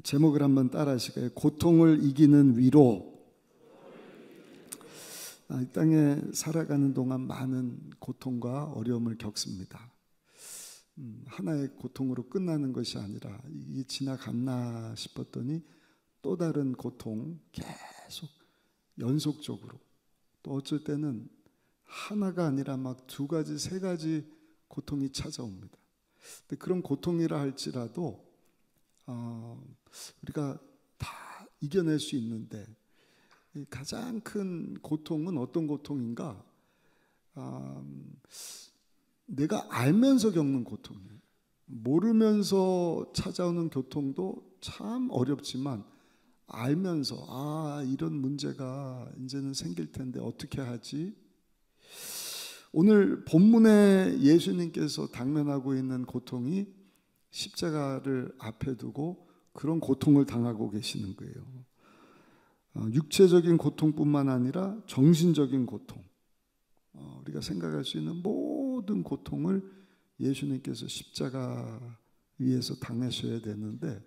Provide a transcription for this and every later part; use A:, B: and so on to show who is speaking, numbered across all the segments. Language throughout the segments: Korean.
A: 제목을 한번 따라 하실까요? 고통을 이기는 위로. 이 땅에 살아가는 동안 많은 고통과 어려움을 겪습니다. 하나의 고통으로 끝나는 것이 아니라 이게 지나갔나 싶었더니 또 다른 고통 계속 연속적으로, 또 어쩔 때는 하나가 아니라 막 두 가지, 세 가지 고통이 찾아옵니다. 근데 그런 고통이라 할지라도 우리가 다 이겨낼 수 있는데, 가장 큰 고통은 어떤 고통인가? 내가 알면서 겪는 고통이에요. 모르면서 찾아오는 고통도 참 어렵지만, 알면서 이런 문제가 이제는 생길 텐데 어떻게 하지? 오늘 본문에 예수님께서 당면하고 있는 고통이 십자가를 앞에 두고 그런 고통을 당하고 계시는 거예요. 육체적인 고통뿐만 아니라 정신적인 고통, 우리가 생각할 수 있는 모든 고통을 예수님께서 십자가 위에서 당하셔야 되는데,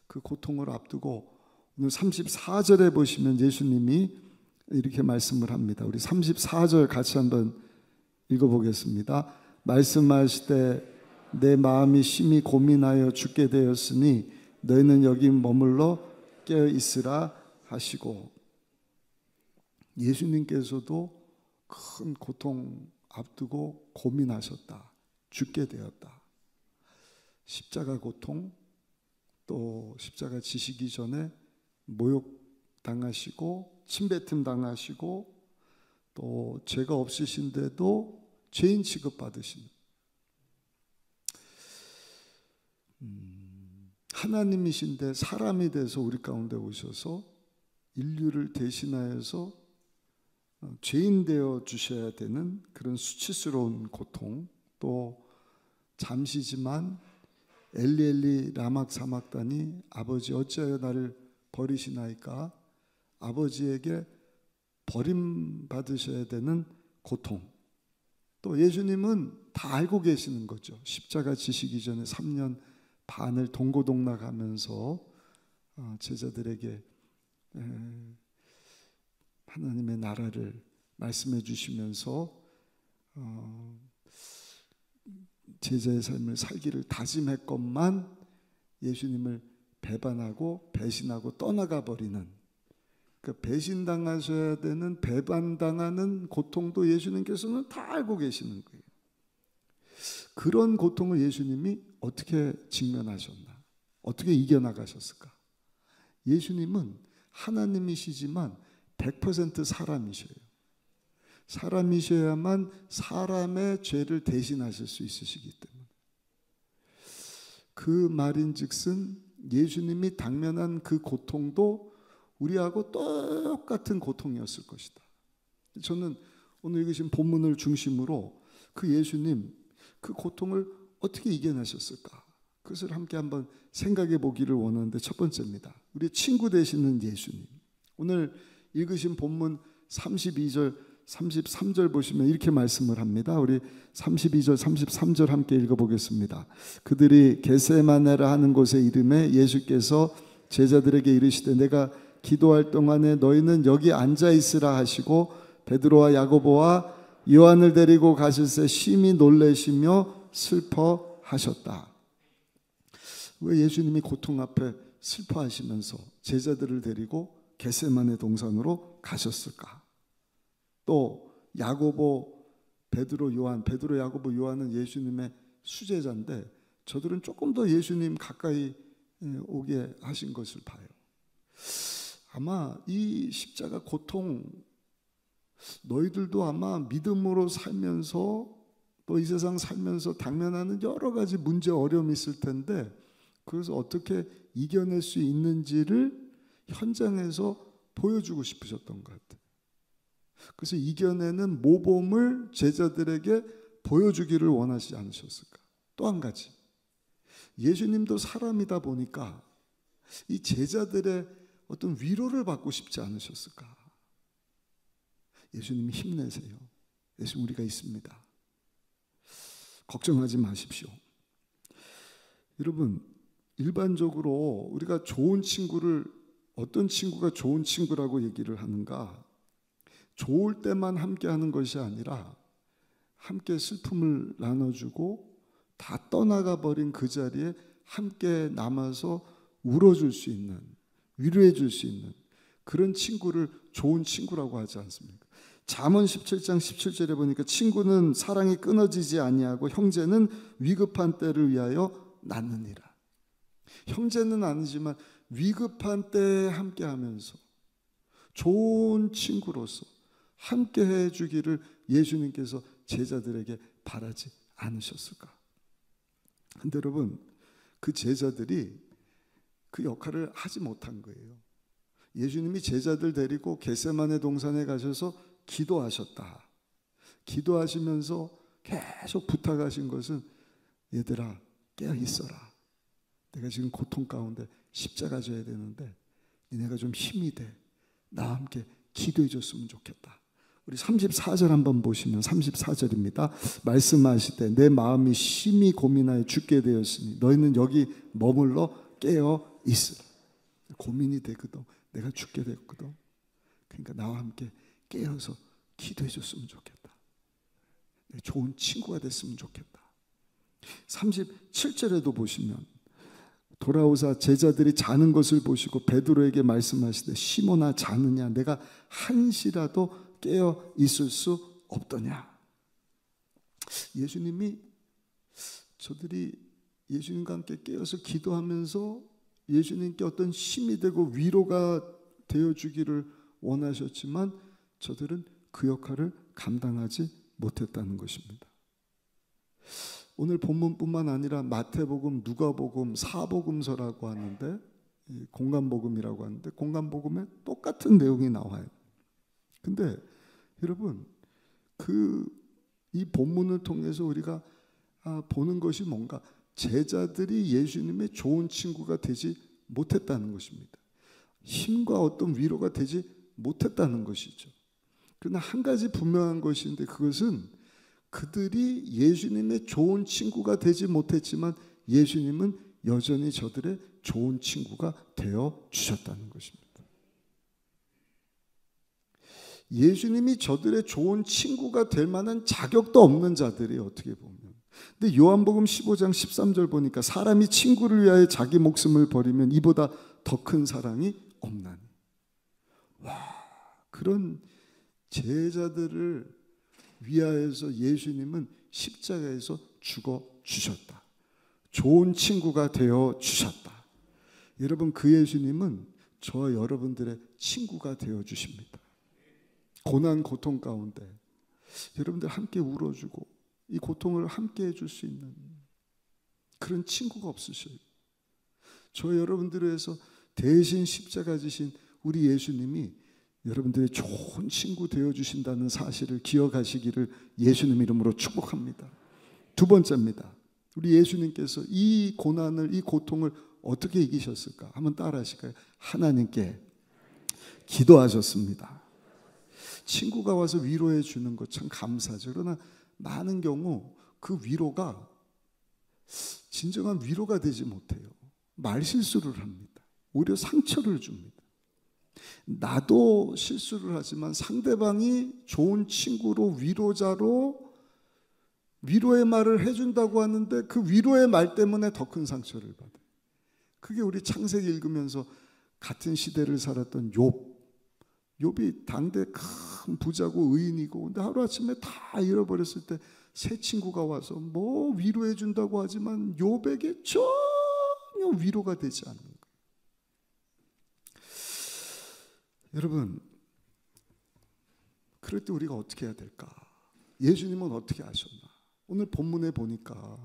A: 그 고통을 앞두고 오늘 34절에 보시면 예수님이 이렇게 말씀을 합니다. 우리 34절 같이 한번 읽어보겠습니다. 말씀하시되 내 마음이 심히 고민하여 죽게 되었으니 너희는 여기 머물러 깨어 있으라 하시고, 예수님께서도 큰 고통 앞두고 고민하셨다. 죽게 되었다. 십자가 고통, 또 십자가 지시기 전에 모욕 당하시고 침뱉음 당하시고, 또 죄가 없으신데도 죄인 취급받으신, 하나님이신데 사람이 돼서 우리 가운데 오셔서 인류를 대신하여서 죄인 되어 주셔야 되는 그런 수치스러운 고통, 또 잠시지만 엘리 엘리 라막 사막다니 아버지 어찌하여 나를 버리시나이까, 아버지에게 버림받으셔야 되는 고통. 또 예수님은 다 알고 계시는 거죠. 십자가 지시기 전에 3년 반을 동고동락하면서 제자들에게 하나님의 나라를 말씀해 주시면서 제자의 삶을 살기를 다짐했건만 예수님을 배반하고 배신하고 떠나가 버리는, 그 배신당하셔야 되는 배반당하는 고통도 예수님께서는 다 알고 계시는 거예요. 그런 고통을 예수님이 어떻게 직면하셨나? 어떻게 이겨나가셨을까? 예수님은 하나님이시지만 100% 사람이셔요. 사람이셔야만 사람의 죄를 대신하실 수 있으시기 때문에, 그 말인즉슨 예수님이 당면한 그 고통도 우리하고 똑같은 고통이었을 것이다. 저는 오늘 읽으신 본문을 중심으로 그 예수님, 그 고통을 어떻게 이겨내셨을까? 그것을 함께 한번 생각해 보기를 원하는데, 첫 번째입니다. 우리 친구 되시는 예수님. 오늘 읽으신 본문 32절, 33절 보시면 이렇게 말씀을 합니다. 우리 32절, 33절 함께 읽어보겠습니다. 그들이 겟세마네라 하는 곳에 이름에 예수께서 제자들에게 이르시되 내가 기도할 동안에 너희는 여기 앉아 있으라 하시고, 베드로와 야고보와 요한을 데리고 가실새 심히 놀라시며 슬퍼하셨다. 왜 예수님이 고통 앞에 슬퍼하시면서 제자들을 데리고 겟세마네 동산으로 가셨을까? 또 야고보, 베드로, 요한, 베드로, 야고보, 요한은 예수님의 수제자인데 저들은 조금 더 예수님 가까이 오게 하신 것을 봐요. 아마 이 십자가 고통, 너희들도 아마 믿음으로 살면서 또 이 세상 살면서 당면하는 여러 가지 문제, 어려움이 있을 텐데, 그래서 어떻게 이겨낼 수 있는지를 현장에서 보여주고 싶으셨던 것 같아요. 그래서 이겨내는 모범을 제자들에게 보여주기를 원하지 않으셨을까? 또 한 가지, 예수님도 사람이다 보니까 이 제자들의 어떤 위로를 받고 싶지 않으셨을까? 예수님이 힘내세요. 예수님 우리가 있습니다. 걱정하지 마십시오. 여러분, 일반적으로 우리가 좋은 친구를 어떤 친구가 좋은 친구라고 얘기를 하는가? 좋을 때만 함께 하는 것이 아니라 함께 슬픔을 나눠주고 다 떠나가 버린 그 자리에 함께 남아서 울어줄 수 있는, 위로해 줄 수 있는 그런 친구를 좋은 친구라고 하지 않습니까? 잠언 17장 17절에 보니까 친구는 사랑이 끊어지지 아니하고 형제는 위급한 때를 위하여 낳느니라. 형제는 아니지만 위급한 때에 함께하면서 좋은 친구로서 함께해 주기를 예수님께서 제자들에게 바라지 않으셨을까? 근데 여러분, 그 제자들이 그 역할을 하지 못한 거예요. 예수님이 제자들 데리고 겟세마네 동산에 가셔서 기도하셨다. 기도하시면서 계속 부탁하신 것은 얘들아 깨어 있어라. 내가 지금 고통 가운데 십자가 져야 되는데 니네가 좀 힘이 돼. 나와 함께 기도해 줬으면 좋겠다. 우리 34절 한번 보시면 34절입니다. 말씀하시되 내 마음이 심히 고민하여 죽게 되었으니 너희는 여기 머물러 깨어 있으라. 고민이 되거든. 내가 죽게 됐거든. 그러니까 나와 함께 깨어서 기도해 줬으면 좋겠다. 좋은 친구가 됐으면 좋겠다. 37절에도 보시면 돌아오사 제자들이 자는 것을 보시고 베드로에게 말씀하시되 시몬아 자느냐 내가 한시라도 깨어 있을 수 없더냐. 예수님이 저들이 예수님과 함께 깨어서 기도하면서 예수님께 어떤 힘이 되고 위로가 되어주기를 원하셨지만 저들은 그 역할을 감당하지 못했다는 것입니다. 오늘 본문뿐만 아니라 마태복음, 누가복음, 사복음서라고 하는데 공간복음이라고 하는데 공간복음에 똑같은 내용이 나와요. 근데 여러분 이 본문을 통해서 우리가 보는 것이 뭔가 제자들이 예수님의 좋은 친구가 되지 못했다는 것입니다. 힘과 어떤 위로가 되지 못했다는 것이죠. 그러나 한 가지 분명한 것인데 그것은 그들이 예수님의 좋은 친구가 되지 못했지만 예수님은 여전히 저들의 좋은 친구가 되어 주셨다는 것입니다. 예수님이 저들의 좋은 친구가 될 만한 자격도 없는 자들이 어떻게 보면. 근데 요한복음 15장 13절 보니까 사람이 친구를 위하여 자기 목숨을 버리면 이보다 더 큰 사랑이 없나니. 와, 그런 제자들을 위하여서 예수님은 십자가에서 죽어 주셨다. 좋은 친구가 되어 주셨다. 여러분 그 예수님은 저와 여러분들의 친구가 되어 주십니다. 고난 고통 가운데 여러분들 함께 울어주고 이 고통을 함께 해줄 수 있는 그런 친구가 없으셔요. 저 여러분들을 위해서 대신 십자가 지신 우리 예수님이 여러분들의 좋은 친구 되어주신다는 사실을 기억하시기를 예수님 이름으로 축복합니다. 두 번째입니다. 우리 예수님께서 이 고난을, 이 고통을 어떻게 이기셨을까? 한번 따라 하실까요? 하나님께 기도하셨습니다. 친구가 와서 위로해 주는 것 참 감사하죠. 그러나 많은 경우 그 위로가 진정한 위로가 되지 못해요. 말실수를 합니다. 오히려 상처를 줍니다. 나도 실수를 하지만 상대방이 좋은 친구로 위로자로 위로의 말을 해준다고 하는데 그 위로의 말 때문에 더 큰 상처를 받아요. 그게 우리 창세기 읽으면서 같은 시대를 살았던 욥이 당대 큰 부자고 의인이고 근데 하루아침에 다 잃어버렸을 때 새 친구가 와서 뭐 위로해 준다고 하지만 욥에게 전혀 위로가 되지 않는 거예요. 여러분 그럴 때 우리가 어떻게 해야 될까? 예수님은 어떻게 하셨나? 오늘 본문에 보니까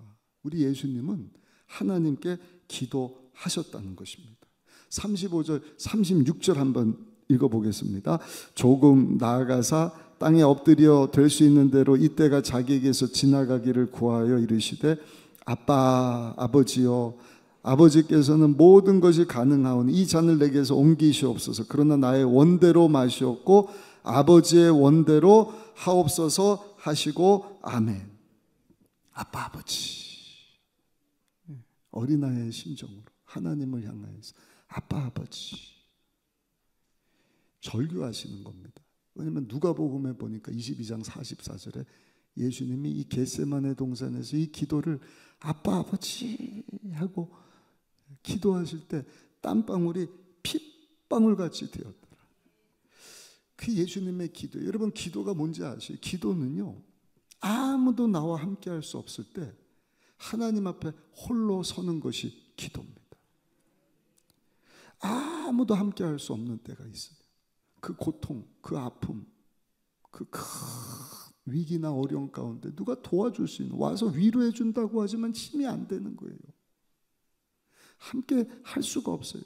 A: 우리 예수님은 하나님께 기도하셨다는 것입니다. 35절 36절 한번 읽어보겠습니다. 조금 나아가사 땅에 엎드려 될 수 있는 대로 이때가 자기에게서 지나가기를 구하여 이르시되 아빠 아버지여 아버지께서는 모든 것이 가능하오니 이 잔을 내게서 옮기시옵소서. 그러나 나의 원대로 마시옵고 아버지의 원대로 하옵소서 하시고 아멘. 아빠 아버지 어린아이의 심정으로 하나님을 향하여서 아빠, 아버지 절규하시는 겁니다. 왜냐하면 누가복음에 보니까 22장 44절에 예수님이 이 겟세마네 동산에서 이 기도를 아빠, 아버지 하고 기도하실 때 땀방울이 핏방울같이 되었더라. 그 예수님의 기도, 여러분 기도가 뭔지 아시죠? 기도는요, 아무도 나와 함께 할 수 없을 때 하나님 앞에 홀로 서는 것이 기도입니다. 아무도 함께 할 수 없는 때가 있어요. 그 고통, 그 아픔, 그 큰 위기나 어려움 가운데 누가 도와줄 수 있는, 와서 위로해 준다고 하지만 힘이 안 되는 거예요. 함께 할 수가 없어요.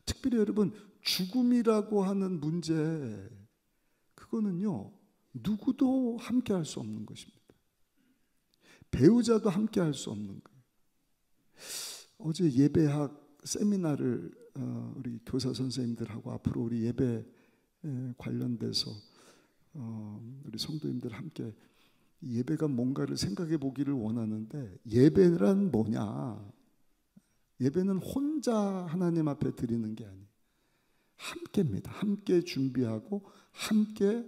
A: 특별히 여러분, 죽음이라고 하는 문제, 그거는요 누구도 함께 할 수 없는 것입니다. 배우자도 함께 할 수 없는 거예요. 어제 예배학 세미나를 우리 교사 선생님들하고 앞으로 우리 예배 관련돼서 우리 성도님들 함께 예배가 뭔가를 생각해 보기를 원하는데, 예배란 뭐냐? 예배는 혼자 하나님 앞에 드리는 게 아니에요. 함께입니다. 함께 준비하고 함께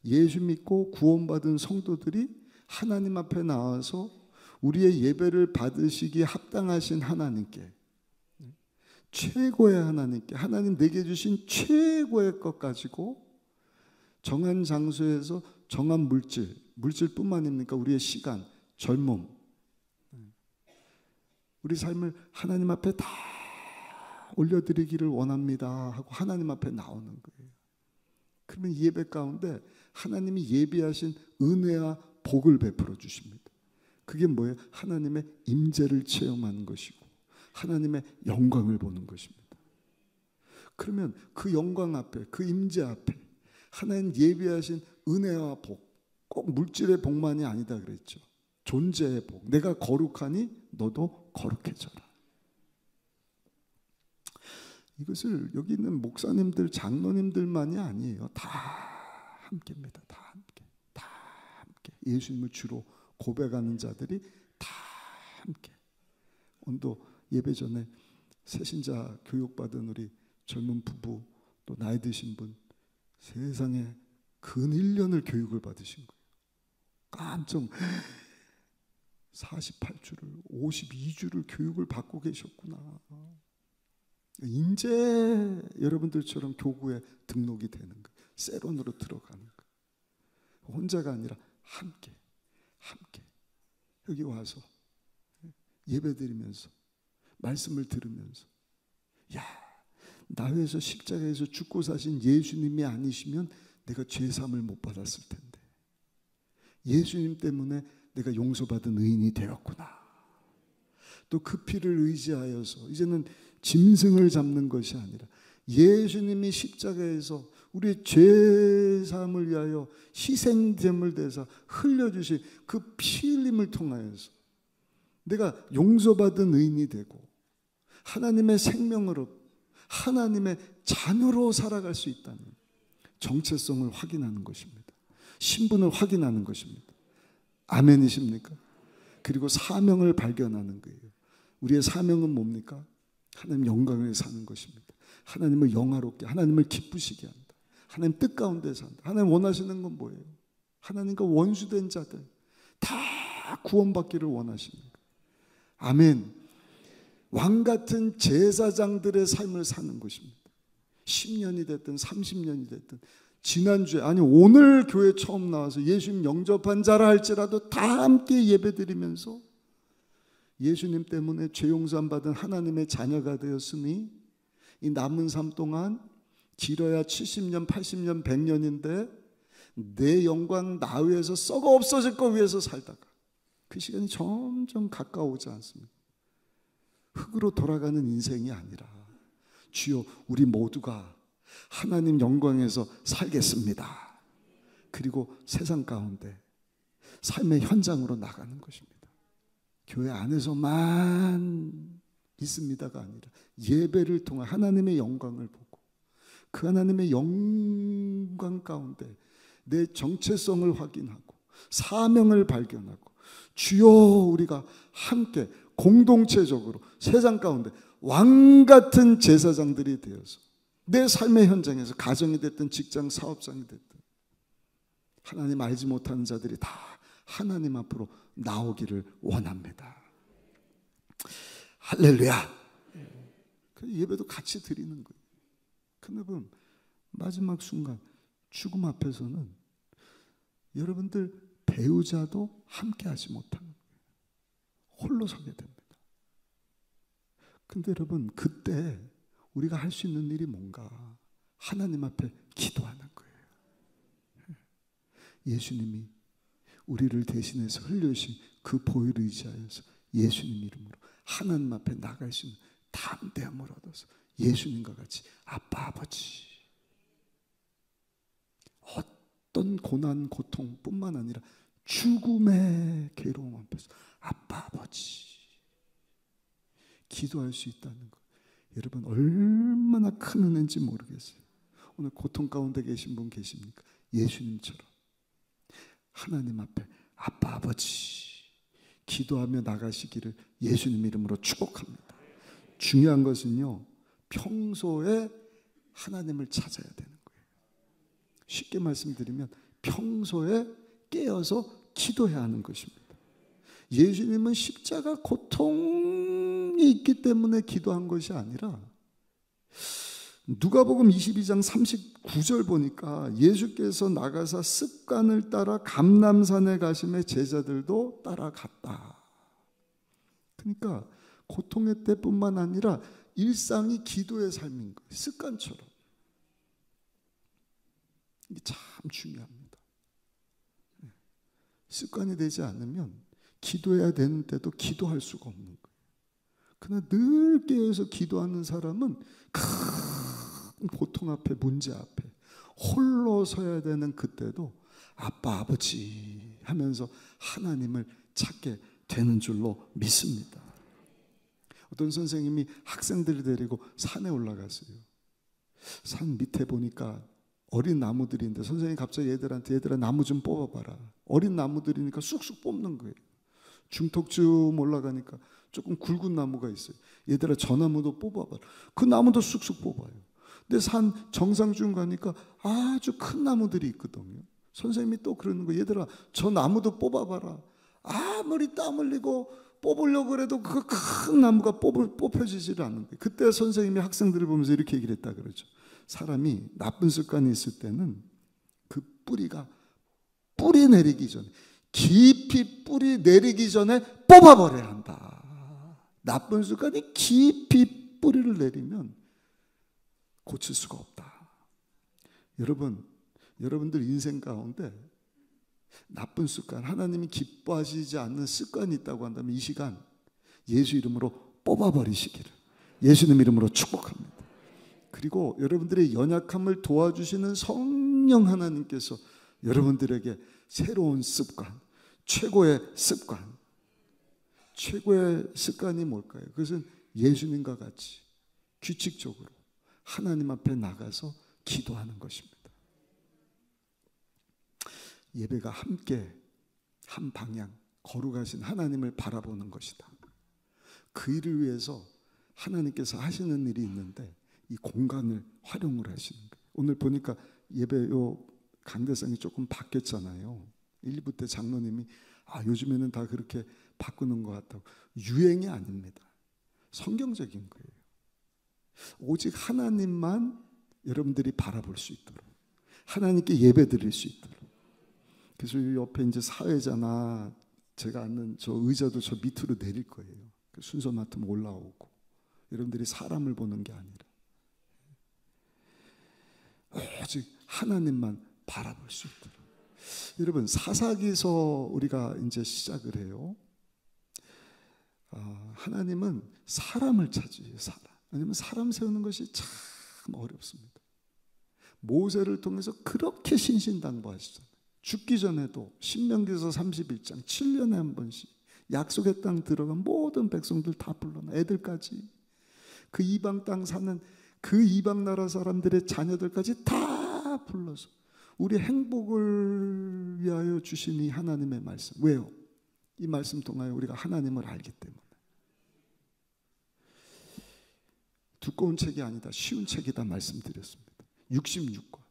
A: 예수 믿고 구원받은 성도들이 하나님 앞에 나와서 우리의 예배를 받으시기에 합당하신 하나님께, 최고의 하나님께, 하나님 내게 주신 최고의 것 가지고 정한 장소에서 정한 물질뿐만입니까? 우리의 시간, 젊음, 우리 삶을 하나님 앞에 다 올려드리기를 원합니다 하고 하나님 앞에 나오는 거예요. 그러면 예배 가운데 하나님이 예비하신 은혜와 복을 베풀어 주십니다. 그게 뭐예요? 하나님의 임재를 체험하는 것이고 하나님의 영광을 보는 것입니다. 그러면 그 영광 앞에, 그 임재 앞에 하나님 예비하신 은혜와 복, 꼭 물질의 복만이 아니다 그랬죠. 존재의 복, 내가 거룩하니 너도 거룩해져라. 이것을 여기 있는 목사님들, 장로님들만이 아니에요. 다 함께입니다. 다 함께. 다 함께. 예수님을 주로 고백하는 자들이 다 함께. 오늘도 예배 전에 새신자 교육받은 우리 젊은 부부, 또 나이 드신 분, 세상에 근 1년을 교육을 받으신 거예요. 깜짝 48주를 52주를 교육을 받고 계셨구나. 이제 여러분들처럼 교구에 등록이 되는 거예요. 세론으로 들어가는 거예요. 혼자가 아니라 함께 여기 와서 예배드리면서 말씀을 들으면서, 야, 나 위해서 십자가에서 죽고 사신 예수님이 아니시면 내가 죄사함을 못 받았을 텐데 예수님 때문에 내가 용서받은 의인이 되었구나. 또 그 피를 의지하여서 이제는 짐승을 잡는 것이 아니라 예수님이 십자가에서 우리의 죄사함을 위하여 희생제물 되사 흘려주신 그 피 흘림을 통하여서 내가 용서받은 의인이 되고 하나님의 생명으로 하나님의 자녀로 살아갈 수 있다는 정체성을 확인하는 것입니다. 신분을 확인하는 것입니다. 아멘이십니까? 그리고 사명을 발견하는 거예요. 우리의 사명은 뭡니까? 하나님 영광을 위해 사는 것입니다. 하나님을 영화롭게, 하나님을 기쁘시게 한다. 하나님 뜻 가운데 산다. 하나님 원하시는 건 뭐예요? 하나님과 원수된 자들 다 구원받기를 원하시는 거예요. 아멘. 왕 같은 제사장들의 삶을 사는 것입니다. 10년이 됐든 30년이 됐든, 지난주에, 아니 오늘 교회 처음 나와서 예수님 영접한 자라 할지라도 다 함께 예배드리면서 예수님 때문에 죄 용서함 받은 하나님의 자녀가 되었으니 이 남은 삶 동안 길어야 70년, 80년, 100년인데 내 영광 나 위해서 썩어 없어질 거 위해서 살다가 그 시간이 점점 가까워오지 않습니까? 흙으로 돌아가는 인생이 아니라 주여 우리 모두가 하나님 영광에서 살겠습니다. 그리고 세상 가운데 삶의 현장으로 나가는 것입니다. 교회 안에서만 있습니다가 아니라 예배를 통해 하나님의 영광을 보고 그 하나님의 영광 가운데 내 정체성을 확인하고 사명을 발견하고 주여 우리가 함께 공동체적으로 세상 가운데 왕 같은 제사장들이 되어서 내 삶의 현장에서 가정이 됐든 직장 사업장이 됐든 하나님 알지 못하는 자들이 다 하나님 앞으로 나오기를 원합니다. 할렐루야. 그 예배도 같이 드리는 거예요. 그러면 마지막 순간 죽음 앞에서는 여러분들 배우자도 함께 하지 못하는 거예요. 홀로 서게 됩니다. 근데 여러분 그때 우리가 할 수 있는 일이 뭔가? 하나님 앞에 기도하는 거예요. 예수님이 우리를 대신해서 흘려주신 그 보혈을 의지하여서 예수님 이름으로 하나님 앞에 나갈 수 있는 담대함을 얻어서 예수님과 같이 아빠 아버지, 어떤 고난 고통뿐만 아니라 죽음의 괴로움 앞에서 아빠 아버지 기도할 수 있다는 것, 여러분 얼마나 큰 은혜인지 모르겠어요. 오늘 고통 가운데 계신 분 계십니까? 예수님처럼 하나님 앞에 아빠 아버지 기도하며 나가시기를 예수님 이름으로 축복합니다. 중요한 것은요, 평소에 하나님을 찾아야 되는 거예요. 쉽게 말씀드리면 평소에 깨어서 기도해야 하는 것입니다. 예수님은 십자가 고통이 있기 때문에 기도한 것이 아니라 누가복음 22장 39절 보니까 예수께서 나가사 습관을 따라 감람산에 가심에 제자들도 따라갔다. 그러니까 고통의 때뿐만 아니라 일상이 기도의 삶인 거예요. 습관처럼. 이게 참 중요합니다. 습관이 되지 않으면 기도해야 되는 때도 기도할 수가 없는 거예요. 그러나 늘 깨어서 기도하는 사람은 큰 고통 앞에, 문제 앞에 홀로 서야 되는 그때도 아빠 아버지 하면서 하나님을 찾게 되는 줄로 믿습니다. 어떤 선생님이 학생들을 데리고 산에 올라갔어요. 산 밑에 보니까 어린 나무들인데 선생님이 갑자기 얘들한테 얘들아 나무 좀 뽑아봐라. 어린 나무들이니까 쑥쑥 뽑는 거예요. 중턱쯤 올라가니까 조금 굵은 나무가 있어요. 얘들아 저 나무도 뽑아봐라. 그 나무도 쑥쑥 뽑아요. 근데 산 정상쯤 가니까 아주 큰 나무들이 있거든요. 선생님이 또 그러는 거예요. 얘들아 저 나무도 뽑아봐라. 아무리 땀 흘리고 뽑으려고 해도 그 큰 나무가 뽑혀지지를 않는 거예요. 그때 선생님이 학생들을 보면서 이렇게 얘기를 했다 그러죠. 사람이 나쁜 습관이 있을 때는 그 뿌리가 뿌리 내리기 전에, 깊이 뿌리 내리기 전에 뽑아버려야 한다. 나쁜 습관이 깊이 뿌리를 내리면 고칠 수가 없다. 여러분들 인생 가운데 나쁜 습관, 하나님이 기뻐하시지 않는 습관이 있다고 한다면 이 시간 예수 이름으로 뽑아버리시기를 예수님 이름으로 축복합니다. 그리고 여러분들의 연약함을 도와주시는 성령 하나님께서 여러분들에게 새로운 습관, 최고의 습관이 뭘까요? 그것은 예수님과 같이 규칙적으로 하나님 앞에 나가서 기도하는 것입니다. 예배가 함께 한 방향 거룩하신 하나님을 바라보는 것이다. 그 일을 위해서 하나님께서 하시는 일이 있는데 이 공간을 활용을 하시는 거예요. 오늘 보니까 예배 요 강대상이 조금 바뀌었잖아요. 1부 때 장로님이 요즘에는 다 그렇게 바꾸는 것 같다고. 유행이 아닙니다. 성경적인 거예요. 오직 하나님만 여러분들이 바라볼 수 있도록, 하나님께 예배 드릴 수 있도록. 그래서 옆에 이제 사회자나 제가 앉는 저 의자도 저 밑으로 내릴 거예요. 순서 맡으면 올라오고, 여러분들이 사람을 보는 게 아니라 오직 하나님만 바라볼 수 있도록. 여러분 사사기서 우리가 이제 시작을 해요. 하나님은 사람을 찾으세요. 왜냐하면 사람 세우는 것이 참 어렵습니다. 모세를 통해서 그렇게 신신당부하시잖아요. 죽기 전에도 신명기서 31장 7년에 한 번씩 약속의 땅 들어간 모든 백성들 다 불러놔. 애들까지, 그 이방 땅 사는 그 이방 나라 사람들의 자녀들까지 다 불러서 우리 행복을 위하여 주신 이 하나님의 말씀. 왜요? 이 말씀 통하여 우리가 하나님을 알기 때문에. 두꺼운 책이 아니다, 쉬운 책이다 말씀드렸습니다. 66권.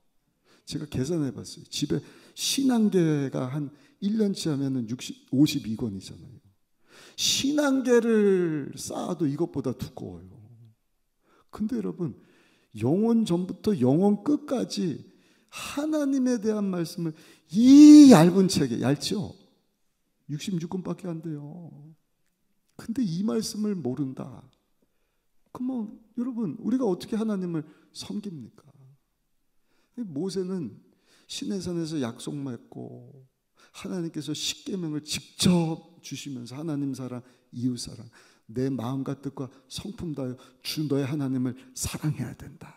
A: 제가 계산해 봤어요. 집에 신앙계가 한 1년치 하면은 52권이잖아요. 신앙계를 쌓아도 이것보다 두꺼워요. 근데 여러분, 영혼 전부터 영혼 끝까지 하나님에 대한 말씀을 이 얇은 책에, 얇죠? 66권밖에 안 돼요. 근데 이 말씀을 모른다. 그러면 여러분, 우리가 어떻게 하나님을 섬깁니까? 모세는 시내산에서 약속 맺고 하나님께서 십계명을 직접 주시면서 하나님 사랑, 이웃 사랑, 내 마음과 뜻과 성품 다하여 주 너의 하나님을 사랑해야 된다.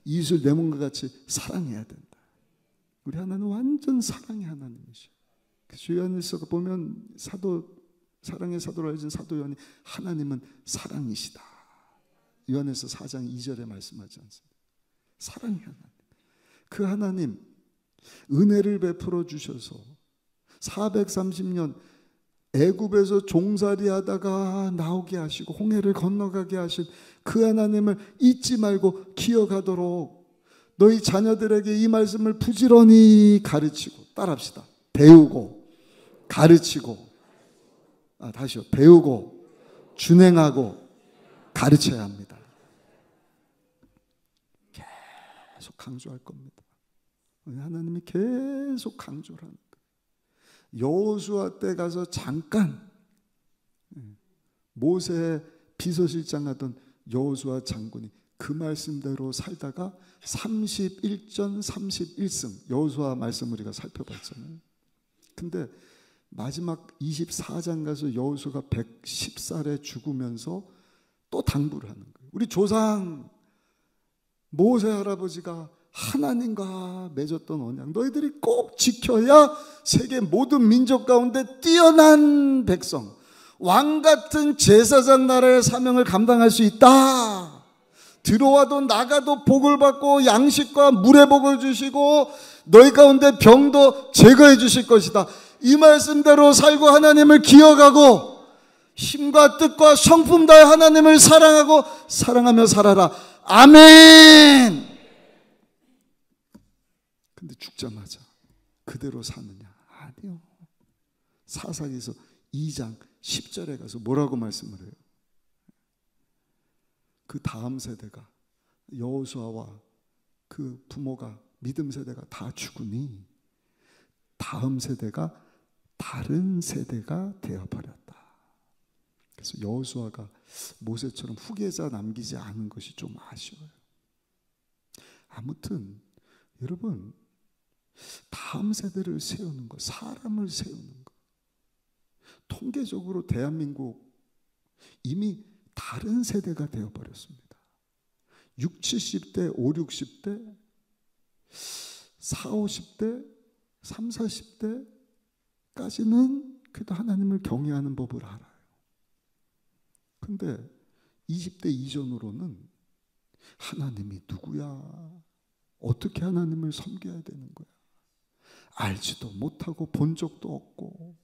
A: 이웃을 내 몸과 같이 사랑해야 된다. 우리 하나님은 완전 사랑의 하나님이시죠. 요한일서 보면 사랑의 사도로 알려진 사도 요한이 하나님은 사랑이시다. 요한일서 4장 2절에 말씀하지 않습니까? 사랑의 하나님. 그 하나님 은혜를 베풀어 주셔서 430년 애굽에서 종살이 하다가 나오게 하시고 홍해를 건너가게 하신 그 하나님을 잊지 말고 기억하도록 너희 자녀들에게 이 말씀을 부지런히 가르치고, 따라합시다. 배우고 가르치고, 다시요. 배우고 준행하고 가르쳐야 합니다. 계속 강조할 겁니다. 하나님이 계속 강조를 하는 거예요. 여호수아 때 가서 잠깐 모세의 비서실장 하던 여호수아 장군이 그 말씀대로 살다가 31전 31승, 여호수아 말씀 우리가 살펴봤잖아요. 근데 마지막 24장 가서 여호수아가 110살에 죽으면서 또 당부를 하는 거예요. 우리 조상 모세 할아버지가 하나님과 맺었던 언약 너희들이 꼭 지켜야 세계 모든 민족 가운데 뛰어난 백성, 왕 같은 제사장 나라의 사명을 감당할 수 있다. 들어와도 나가도 복을 받고 양식과 물의 복을 주시고 너희 가운데 병도 제거해 주실 것이다. 이 말씀대로 살고 하나님을 기억하고 힘과 뜻과 성품 다해 하나님을 사랑하고 사랑하며 살아라. 아멘. 근데 죽자마자 그대로 사느냐? 아니요. 사사기서 2장 10절에 가서 뭐라고 말씀을 해요? 그 다음 세대가, 여호수아와 그 부모가, 믿음 세대가 다 죽으니 다음 세대가 다른 세대가 되어버렸다. 그래서 여호수아가 모세처럼 후계자 남기지 않은 것이 좀 아쉬워요. 아무튼 여러분, 다음 세대를 세우는 것, 사람을 세우는 것, 통계적으로 대한민국 이미 다른 세대가 되어버렸습니다. 6, 70대, 5, 60대, 4, 50대, 3, 40대까지는 그래도 하나님을 경외하는 법을 알아요. 근데 20대 이전으로는 하나님이 누구야? 어떻게 하나님을 섬겨야 되는 거야? 알지도 못하고 본 적도 없고,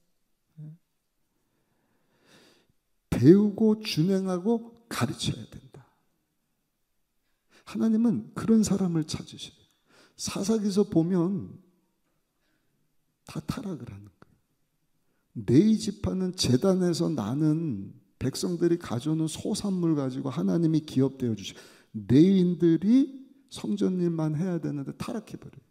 A: 배우고 준행하고 가르쳐야 된다. 하나님은 그런 사람을 찾으셔요. 사사기서 보면 다 타락을 하는 거예요. 네이 지파는 제단에서 나는 백성들이 가져오는 소산물 가지고 하나님이 기업되어 주시고, 레위인들이 성전일만 해야 되는데 타락해버려요.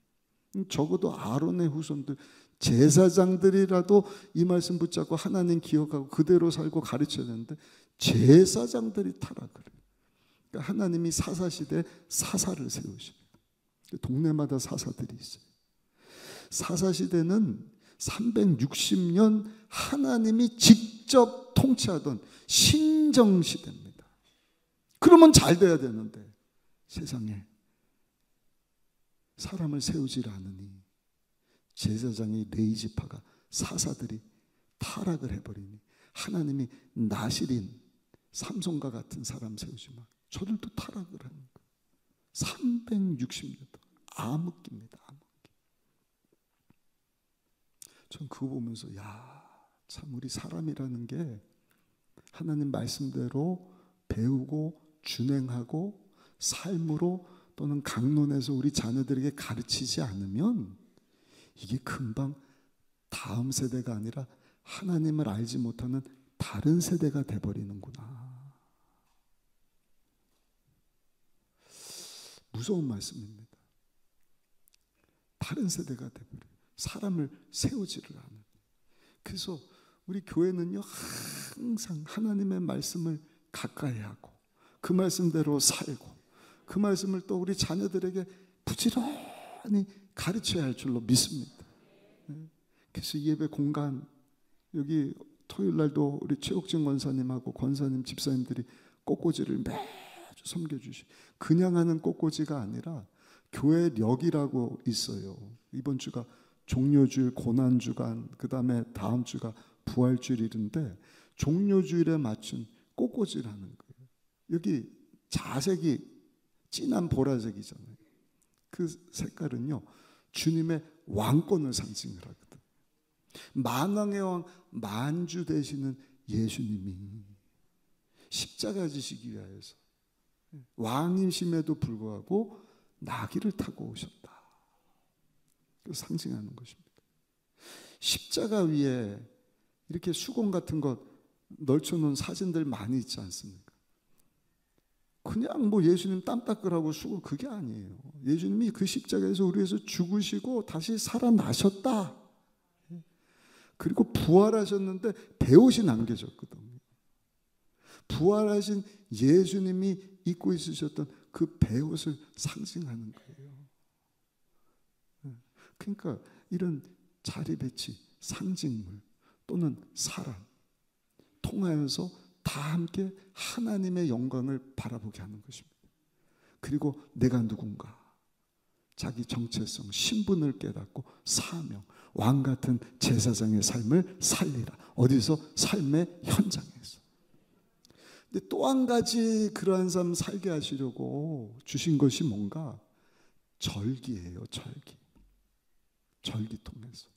A: 적어도 아론의 후손들, 제사장들이라도 이 말씀 붙잡고 하나님 기억하고 그대로 살고 가르쳐야 되는데 제사장들이 타락을 해요. 그러니까 하나님이 사사시대에 사사를 세우시고, 동네마다 사사들이 있어요. 사사시대는 360년 하나님이 직접 통치하던 신정시대입니다. 그러면 잘 돼야 되는데 세상에 사람을 세우질 않으니 제사장이 레위 지파가, 사사들이 타락을 해버리니 하나님이 나실인 삼손과 같은 사람 세우지만 저들도 타락을 하는 거예요. 360년 암흑기입니다. 암흑기. 전 그거 보면서 참 우리 사람이라는 게 하나님 말씀대로 배우고 준행하고 삶으로 또는 강론에서 우리 자녀들에게 가르치지 않으면 이게 금방 다음 세대가 아니라 하나님을 알지 못하는 다른 세대가 돼버리는구나. 무서운 말씀입니다. 다른 세대가 돼버려요. 사람을 세우지를 않아요. 그래서 우리 교회는요, 항상 하나님의 말씀을 가까이 하고 그 말씀대로 살고 그 말씀을 또 우리 자녀들에게 부지런히 가르쳐야 할 줄로 믿습니다. 그래서 예배 공간, 여기 토요일 날도 우리 최옥진 권사님하고 권사님 집사님들이 꽃꽂이를 매주 섬겨주시. 그냥 하는 꽃꽂이가 아니라 교회력이라고 있어요. 이번 주가 종료주일, 고난주간, 그 다음에 다음 주가 부활주일인데 종료주일에 맞춘 꽃꽂이를 하는 거예요. 여기 자색이 진한 보라색이잖아요. 그 색깔은요, 주님의 왕권을 상징을 하거든. 만왕의 왕 만주 되시는 예수님이 십자가 지시기 위하여서 왕이심에도 불구하고 나귀를 타고 오셨다. 그 상징하는 것입니다. 십자가 위에 이렇게 수건 같은 것 널쳐놓은 사진들 많이 있지 않습니까? 그냥 뭐 예수님 땀 닦으라고 수건, 그게 아니에요. 예수님이 그 십자가에서 우리 위해서 죽으시고 다시 살아나셨다. 그리고 부활하셨는데 배옷이 남겨졌거든요. 부활하신 예수님이 입고 있으셨던 그 배옷을 상징하는 거예요. 그러니까 이런 자리 배치, 상징물 또는 사람 통하여서 다 함께 하나님의 영광을 바라보게 하는 것입니다. 그리고 내가 누군가, 자기 정체성, 신분을 깨닫고 사명, 왕 같은 제사장의 삶을 살리라. 어디서? 삶의 현장에서. 근데 또 한 가지 그러한 삶 살게 하시려고 주신 것이 뭔가? 절기예요. 절기. 절기 통해서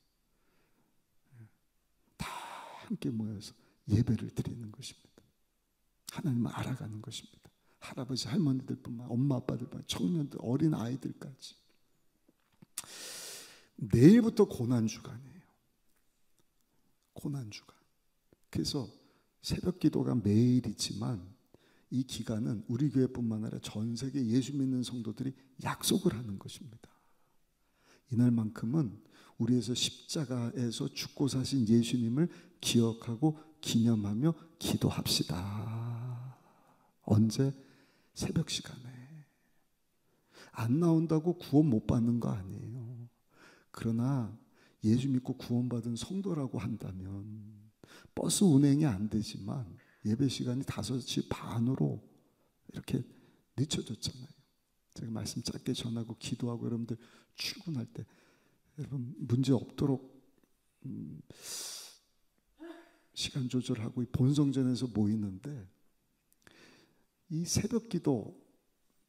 A: 다 함께 모여서 예배를 드리는 것입니다. 하나님을 알아가는 것입니다. 할아버지 할머니들뿐만, 엄마 아빠들뿐만, 청년들, 어린 아이들까지. 내일부터 고난주간이에요. 고난주간. 그래서 새벽 기도가 매일 있지만 이 기간은 우리 교회뿐만 아니라 전 세계 예수 믿는 성도들이 약속을 하는 것입니다. 이날만큼은 우리에서 십자가에서 죽고 사신 예수님을 기억하고 기념하며 기도합시다. 언제? 새벽 시간에. 안 나온다고 구원 못 받는 거 아니에요. 그러나 예수 믿고 구원받은 성도라고 한다면 버스 운행이 안 되지만 예배 시간이 5시 반으로 이렇게 늦춰졌잖아요. 제가 말씀 짧게 전하고 기도하고 여러분들 출근할 때 여러분 문제 없도록 시간 조절하고 본성전에서 모이는데 이 새벽 기도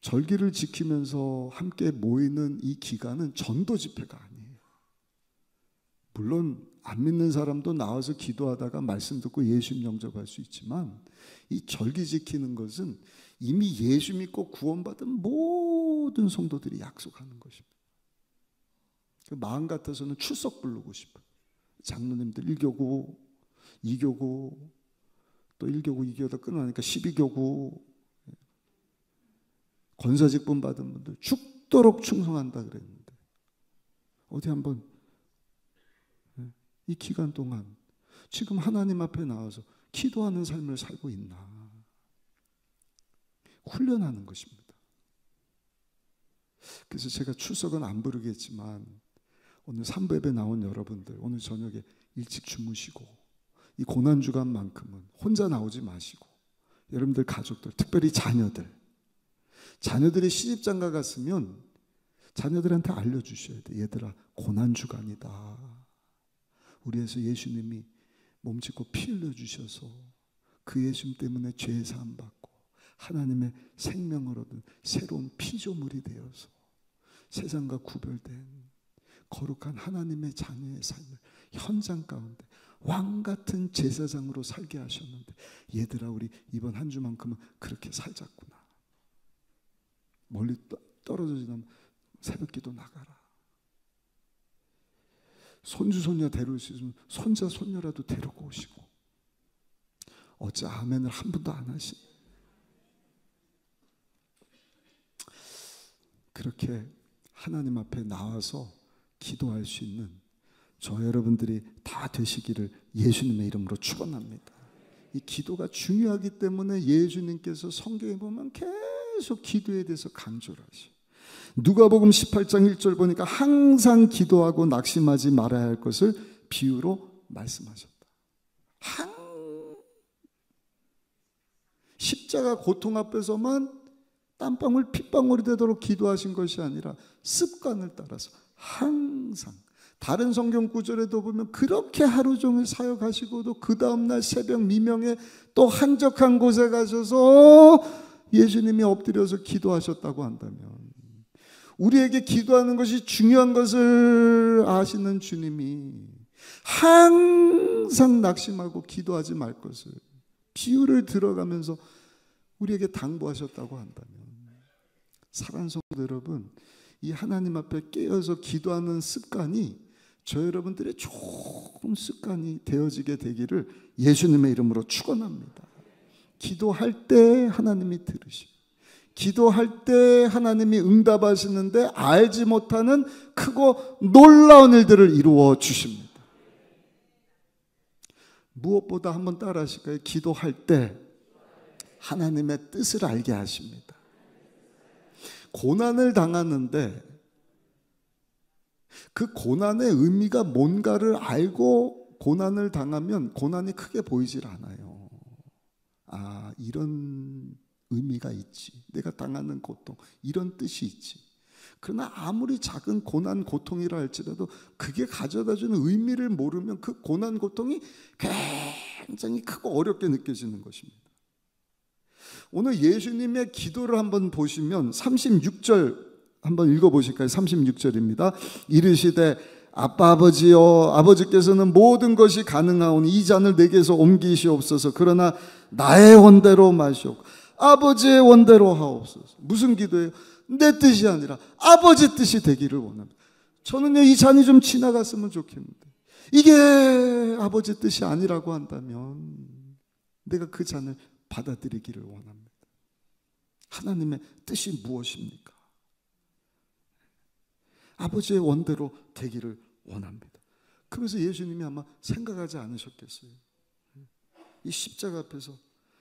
A: 절기를 지키면서 함께 모이는 이 기간은 전도 집회가 아니에요. 물론 안 믿는 사람도 나와서 기도하다가 말씀 듣고 예수님 영접할 수 있지만 이 절기 지키는 것은 이미 예수 믿고 구원받은 모든 성도들이 약속하는 것입니다. 그 마음 같아서는 출석 부르고 싶어요. 장로님들 1교구, 2교구, 또 1교구, 2교구 끊어나니까 12교구, 권사직분 받은 분들 죽도록 충성한다 그랬는데 어디 한번 이 기간 동안 지금 하나님 앞에 나와서 기도하는 삶을 살고 있나? 훈련하는 것입니다. 그래서 제가 출석은 안 부르겠지만 오늘 3부 예배 나온 여러분들 오늘 저녁에 일찍 주무시고 이 고난주간만큼은 혼자 나오지 마시고 여러분들 가족들, 특별히 자녀들이 시집장가 갔으면 자녀들한테 알려주셔야 돼. 얘들아, 고난주간이다. 우리에서 예수님이 몸짓고 피 흘려주셔서 그 예수님 때문에 죄 사함 받고 하나님의 생명을 얻은 새로운 피조물이 되어서 세상과 구별된 거룩한 하나님의 자녀의 삶을 현장 가운데 왕같은 제사장으로 살게 하셨는데 얘들아 우리 이번 한 주만큼은 그렇게 살자꾸나. 멀리 떨어져 지나면 새벽기도 나가라. 손주 손녀 데려올 수 있으면 손자 손녀라도 데리고 오시고. 어째 아멘을 한 번도 안 하시니. 그렇게 하나님 앞에 나와서 기도할 수 있는 저 여러분들이 다 되시기를 예수님의 이름으로 축원합니다. 이 기도가 중요하기 때문에 예수님께서 성경에 보면 계속 기도에 대해서 강조를 하셔요. 누가복음 18장 1절 보니까 항상 기도하고 낙심하지 말아야 할 것을 비유로 말씀하셨다. 십자가 고통 앞에서만 땀방울 핏방울이 되도록 기도하신 것이 아니라 습관을 따라서 항상, 다른 성경 구절에도 보면 그렇게 하루 종일 사역하시고도 그 다음날 새벽 미명에 또 한적한 곳에 가셔서 예수님이 엎드려서 기도하셨다고 한다면, 우리에게 기도하는 것이 중요한 것을 아시는 주님이 항상 낙심하고 기도하지 말 것을 비유를 들어가면서 우리에게 당부하셨다고 한다면, 사랑하는 성도 여러분, 이 하나님 앞에 깨어서 기도하는 습관이 저 여러분들의 좋은 습관이 되어지게 되기를 예수님의 이름으로 축원합니다. 기도할 때 하나님이 들으시고, 기도할 때 하나님이 응답하시는데 알지 못하는 크고 놀라운 일들을 이루어 주십니다. 무엇보다 한번 따라 하실까요? 기도할 때 하나님의 뜻을 알게 하십니다. 고난을 당하는데 그 고난의 의미가 뭔가를 알고 고난을 당하면 고난이 크게 보이질 않아요. 아, 이런 의미가 있지. 내가 당하는 고통, 이런 뜻이 있지. 그러나 아무리 작은 고난, 고통이라 할지라도 그게 가져다주는 의미를 모르면 그 고난, 고통이 굉장히 크고 어렵게 느껴지는 것입니다. 오늘 예수님의 기도를 한번 보시면 36절 한번 읽어보실까요? 36절입니다. 이르시되 아빠 아버지여, 아버지께서는 모든 것이 가능하오니 이 잔을 내게서 옮기시옵소서. 그러나 나의 원대로 마시옵고 아버지의 원대로 하옵소서. 무슨 기도예요? 내 뜻이 아니라 아버지 뜻이 되기를 원합니다. 저는요, 이 잔이 좀 지나갔으면 좋겠는데 이게 아버지 뜻이 아니라고 한다면 내가 그 잔을 받아들이기를 원합니다. 하나님의 뜻이 무엇입니까? 아버지의 원대로 되기를 원합니다. 그래서 예수님이 아마 생각하지 않으셨겠어요. 이 십자가 앞에서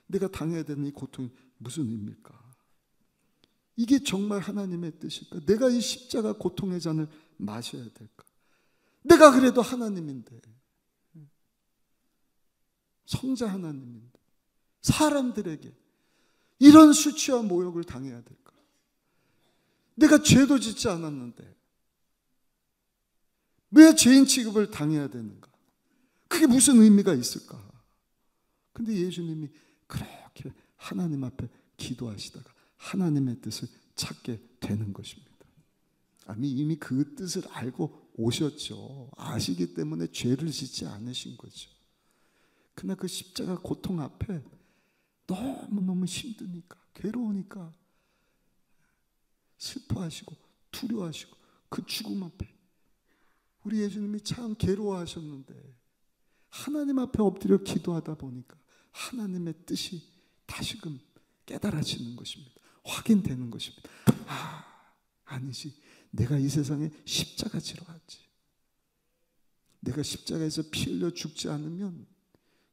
A: 내가 당해야 되는 이 고통이 무슨 의미일까? 이게 정말 하나님의 뜻일까? 내가 이 십자가 고통의 잔을 마셔야 될까? 내가 그래도 하나님인데, 성자 하나님인데 사람들에게 이런 수치와 모욕을 당해야 될까? 내가 죄도 짓지 않았는데 왜 죄인 취급을 당해야 되는가? 그게 무슨 의미가 있을까? 근데 예수님이 그렇게 하나님 앞에 기도하시다가 하나님의 뜻을 찾게 되는 것입니다. 이미 그 뜻을 알고 오셨죠. 아시기 때문에 죄를 짓지 않으신 거죠. 그러나 그 십자가 고통 앞에 너무너무 힘드니까, 괴로우니까 슬퍼하시고 두려워하시고 그 죽음 앞에 우리 예수님이 참 괴로워하셨는데 하나님 앞에 엎드려 기도하다 보니까 하나님의 뜻이 다시금 깨달아지는 것입니다. 확인되는 것입니다. 아니지, 내가 이 세상에 십자가 지러 왔지. 내가 십자가에서 피 흘려 죽지 않으면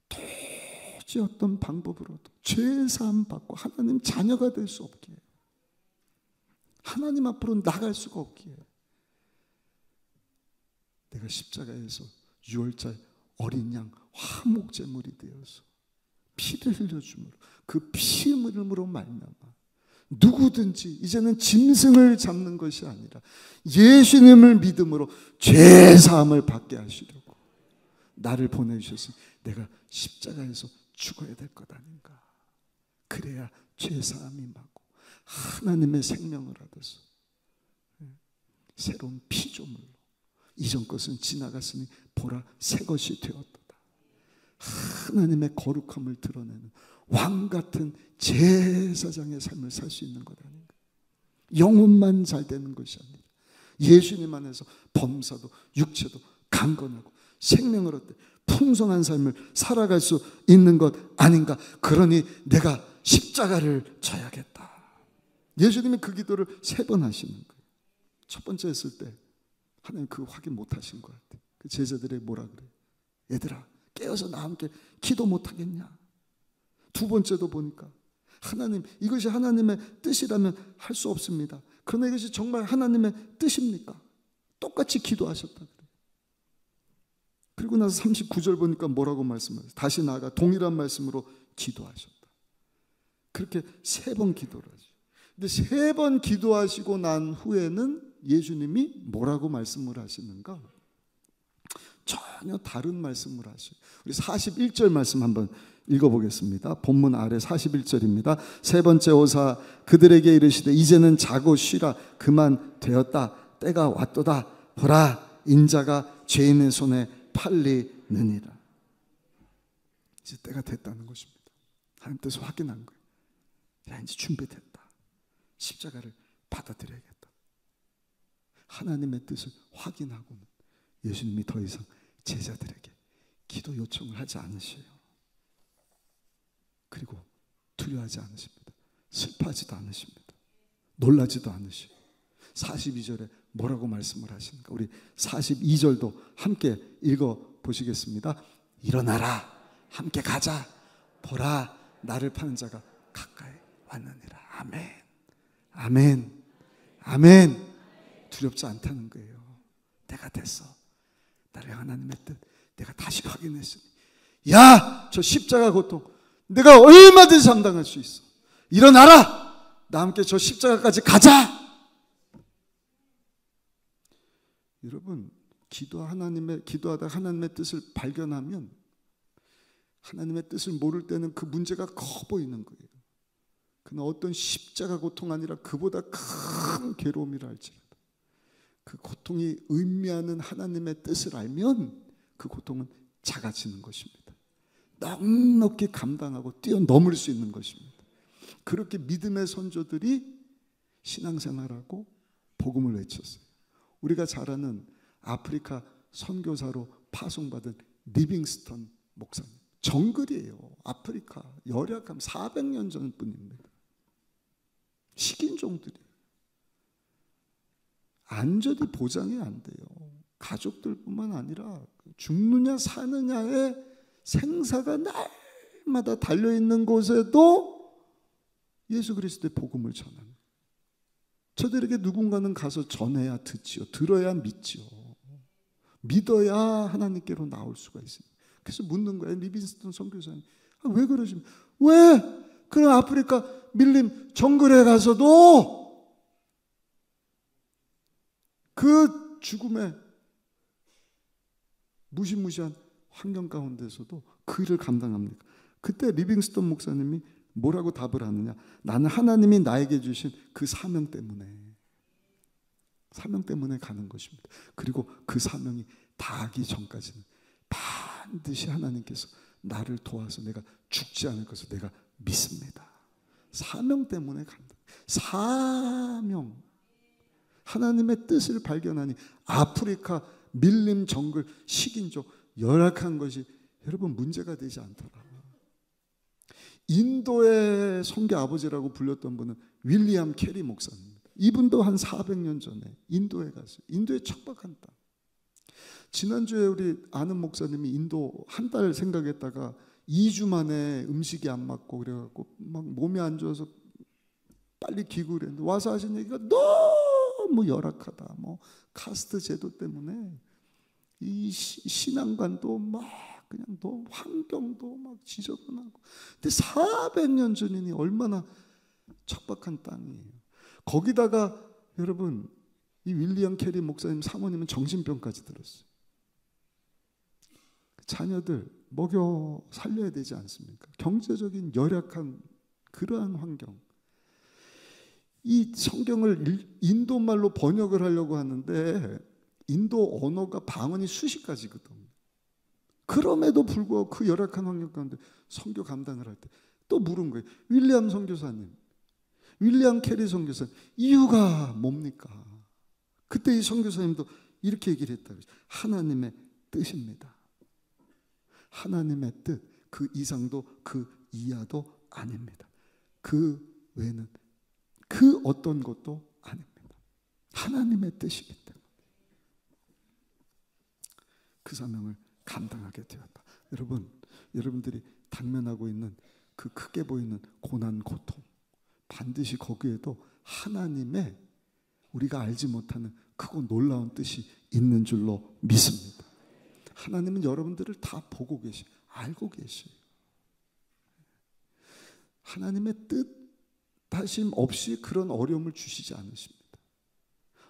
A: 도저히 어떤 방법으로도 죄사함 받고 하나님 자녀가 될 수 없기에, 하나님 앞으로 나갈 수가 없기에 내가 십자가에서 유월절 어린 양 화목제물이 되어서 피를 흘려줌으로, 그 피 흘림으로 말미암아 누구든지 이제는 짐승을 잡는 것이 아니라 예수님을 믿음으로 죄사함을 받게 하시려고 나를 보내주셨으니 내가 십자가에서 죽어야 될 것 아닌가. 그래야 죄사함이 받고 하나님의 생명을 얻어서 새로운 피조물로 이전 것은 지나갔으니 보라 새 것이 되었도다. 하나님의 거룩함을 드러내는 왕 같은 제사장의 삶을 살 수 있는 것 아닌가. 영혼만 잘 되는 것이 아니라 예수님 안에서 범사도 육체도 강건하고 생명을 얻되 풍성한 삶을 살아갈 수 있는 것 아닌가. 그러니 내가 십자가를 져야겠다. 예수님이 그 기도를 3번 하시는 거예요. 첫 번째 했을 때 하나님 그거 확인 못 하신 것 같아요. 그 제자들이 뭐라 그래요? 얘들아 깨어서 나와 함께 기도 못 하겠냐. 두 번째도 보니까 하나님, 이것이 하나님의 뜻이라면 할 수 없습니다. 그러나 이것이 정말 하나님의 뜻입니까? 똑같이 기도하셨다 그래요. 그리고 나서 39절 보니까 뭐라고 말씀하세요? 다시 나아가 동일한 말씀으로 기도하셨다. 그렇게 3번 기도를 하죠. 근데 3번 기도하시고 난 후에는 예수님이 뭐라고 말씀을 하시는가? 전혀 다른 말씀을 하셔요. 우리 41절 말씀 한번 읽어보겠습니다. 본문 아래 41절입니다. 3번째 오사 그들에게 이르시되 이제는 자고 쉬라. 그만 되었다. 때가 왔도다. 보라 인자가 죄인의 손에 팔리느니라. 이제 때가 됐다는 것입니다. 하나님 뜻을 확인한 거예요. 야, 이제 준비됐다. 십자가를 받아들여야겠다. 하나님의 뜻을 확인하고는 예수님이 더 이상 제자들에게 기도 요청을 하지 않으셔요. 그리고 두려워하지 않으십니다. 슬퍼하지도 않으십니다. 놀라지도 않으시고 42절에 뭐라고 말씀을 하시는가? 우리 42절도 함께 읽어보시겠습니다. 일어나라 함께 가자. 보라 나를 파는 자가 가까이 왔느니라. 아멘. 아멘. 아멘. 두렵지 않다는 거예요. 내가 됐어. 나를 하나님의 뜻 내가 다시 확인했으니 야, 저 십자가 고통 내가 얼마든지 감당할 수 있어. 일어나라. 나 함께 저 십자가까지 가자. 여러분, 기도하다 하나님의 뜻을 발견하면 하나님의 뜻을 모를 때는 그 문제가 커 보이는 거예요. 그러나 어떤 십자가 고통 아니라 그보다 큰 괴로움이라 할지라도 그 고통이 의미하는 하나님의 뜻을 알면 그 고통은 작아지는 것입니다. 넉넉히 감당하고 뛰어넘을 수 있는 것입니다. 그렇게 믿음의 선조들이 신앙생활하고 복음을 외쳤어요. 우리가 잘 아는 아프리카 선교사로 파송받은 리빙스턴 목사님. 정글이에요. 아프리카 열약함 400년 전 분입니다. 식인종들이에요. 안전이 보장이 안 돼요. 가족들뿐만 아니라 죽느냐 사느냐의 생사가 날마다 달려있는 곳에도 예수 그리스도의 복음을 전하는. 저들에게 누군가는 가서 전해야 듣지요. 들어야 믿지요. 믿어야 하나님께로 나올 수가 있습니다. 그래서 묻는 거예요. 리빙스턴 선교사님. 왜 그러십니까? 왜? 그럼 아프리카 밀림 정글에 가서도 그 죽음의 무시무시한 환경 가운데서도 그 일을 감당합니까? 그때 리빙스턴 목사님이 뭐라고 답을 하느냐? 나는 하나님이 나에게 주신 그 사명 때문에 가는 것입니다. 그리고 그 사명이 다하기 전까지는 반드시 하나님께서 나를 도와서 내가 죽지 않을 것을 내가 믿습니다. 사명 때문에 간다. 사명. 하나님의 뜻을 발견하니 아프리카 밀림 정글 식인종 열악한 것이 여러분 문제가 되지 않더라. 인도의 선교 아버지라고 불렸던 분은 윌리엄 캐리 목사입니다. 이분도 한 400년 전에 인도에 갔어요. 인도의 척박한 땅. 지난주에 우리 아는 목사님이 인도 한 달 생각했다가 2주 만에 음식이 안 맞고 그래갖고 막 몸이 안 좋아서 빨리 귀국을 했는데 와서 하신 얘기가 너무 열악하다. 뭐 카스트 제도 때문에 이 신앙관도 막 그냥 너 환경도 막 지저분하고. 근데 400년 전이니 얼마나 척박한 땅이에요. 거기다가 여러분 이 윌리엄 캐리 목사님 사모님은 정신병까지 들었어요. 자녀들 먹여 살려야 되지 않습니까? 경제적인 열악한 그러한 환경. 이 성경을 인도말로 번역을 하려고 하는데 인도 언어가 방언이 수십 가지거든. 그럼에도 불구하고 그 열악한 환경 가운데 선교 감당을 할 때 또 물은 거예요. 윌리엄 선교사님, 윌리엄 캐리 선교사님, 이유가 뭡니까? 그때 이 선교사님도 이렇게 얘기를 했다고. 하나님의 뜻입니다. 하나님의 뜻, 그 이상도 그 이하도 아닙니다. 그 외에는 그 어떤 것도 아닙니다. 하나님의 뜻이기 때문에 그 사명을 감당하게 되었다. 여러분, 여러분들이 당면하고 있는 그 크게 보이는 고난, 고통, 반드시 거기에도 하나님의 우리가 알지 못하는 크고 놀라운 뜻이 있는 줄로 믿습니다. 하나님은 여러분들을 다 보고 계시, 알고 계시요. 하나님의 뜻하심 없이 그런 어려움을 주시지 않으십니다.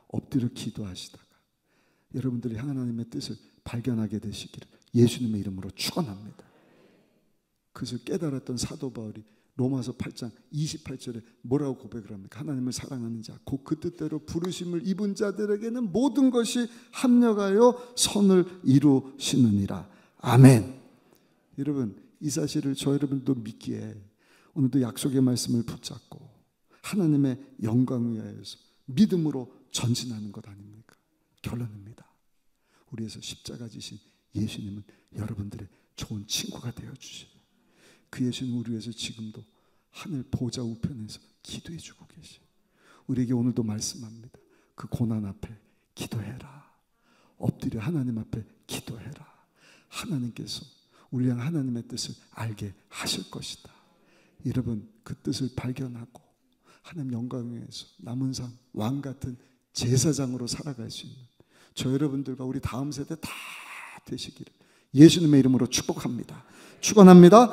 A: 엎드려 기도하시다가 여러분들이 하나님의 뜻을 발견하게 되시기를 예수님의 이름으로 축원합니다. 그것을 깨달았던 사도 바울이 로마서 8장 28절에 뭐라고 고백을 합니까? 하나님을 사랑하는 자, 곧 그 뜻대로 부르심을 입은 자들에게는 모든 것이 합력하여 선을 이루시느니라. 아멘. 여러분, 이 사실을 저 여러분도 믿기에 오늘도 약속의 말씀을 붙잡고 하나님의 영광을 위하여서 믿음으로 전진하는 것 아닙니까? 결론입니다. 우리에서 십자가 지신 예수님은 여러분들의 좋은 친구가 되어주시고 그 예수님 우리 위해서 지금도 하늘 보좌 우편에서 기도해 주고 계시고 우리에게 오늘도 말씀합니다. 그 고난 앞에 기도해라. 엎드려 하나님 앞에 기도해라. 하나님께서 우리 향 하나님의 뜻을 알게 하실 것이다. 여러분, 그 뜻을 발견하고 하나님 영광 위에서 남은 삶 왕 같은 제사장으로 살아갈 수 있는 저 여러분들과 우리 다음 세대 다 되시기를 예수님의 이름으로 축복합니다. 축원합니다.